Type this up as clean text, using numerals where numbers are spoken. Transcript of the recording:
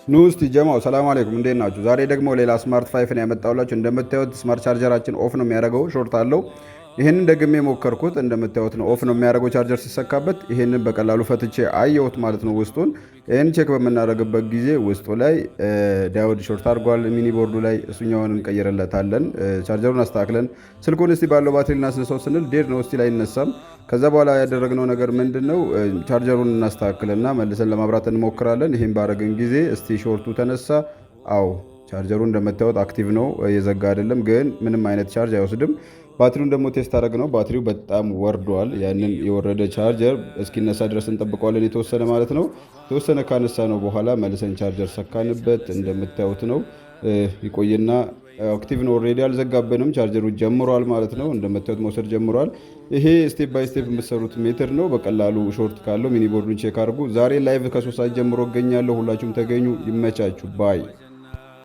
ኑ እስቲ ጀማው ሰላም አለይኩም እንዴት ናችሁ? ዛሬ ደግሞ ሌላ ስማርት ፋይፍ ነው ያመጣሁላችሁ። እንደምታዩት ስማርት ቻርጀራችን ኦፍ ነው የሚያደርገው፣ ሾርት አለው። ይሄንን ደግሜ ሞከርኩት። እንደምታዩት ነው ኦፍ ነው የሚያደርገው ቻርጀር ሲሰካበት። ይሄንን በቀላሉ ፈትቼ አየሁት ማለት ነው ውስጡን። ይሄን ቼክ በምናደርግበት ጊዜ ውስጡ ላይ ዳዮድ ሾርት አድርጓል። ሚኒ ቦርዱ ላይ እሱኛውን እንቀይርለታለን። ቻርጀሩን አስተካክለን ስልኩን እስቲ ባለው ባትሪ እናስነሳው ስንል ዴድ ነው እስቲ ላይ አይነሳም። ከዛ በኋላ ያደረግነው ነገር ምንድነው? ቻርጀሩን እናስተካክልና መልሰን ለማብራት እንሞክራለን። ይሄን ባረግን ጊዜ እስቲ ሾርቱ ተነሳ። አዎ ቻርጀሩ እንደምታዩት አክቲቭ ነው፣ እየዘጋ አይደለም፣ ግን ምንም አይነት ቻርጅ አይወስድም። ባትሪውን ደግሞ ቴስት አደረግ ነው። ባትሪው በጣም ወርዷል። ያንን የወረደ ቻርጀር እስኪነሳ ድረስ እንጠብቀዋለን፣ የተወሰነ ማለት ነው። የተወሰነ ካነሳ ነው በኋላ መልሰን ቻርጀር ሰካንበት። እንደምታዩት ነው ይቆይና አክቲቭ ነው። ኦልሬዲ አልዘጋብንም፣ ቻርጀሩ ጀምሯል ማለት ነው። እንደምታዩት መውሰድ ጀምሯል። ይሄ ስቴፕ ባይ ስቴፕ የምትሰሩት ሜትር ነው። በቀላሉ ሾርት ካለው ሚኒ ቦርዱን ቼክ አድርጉ። ዛሬ ላይቭ ከ3 ሰዓት ጀምሮ እገኛለሁ። ሁላችሁም ተገኙ። ይመቻችሁ ባይ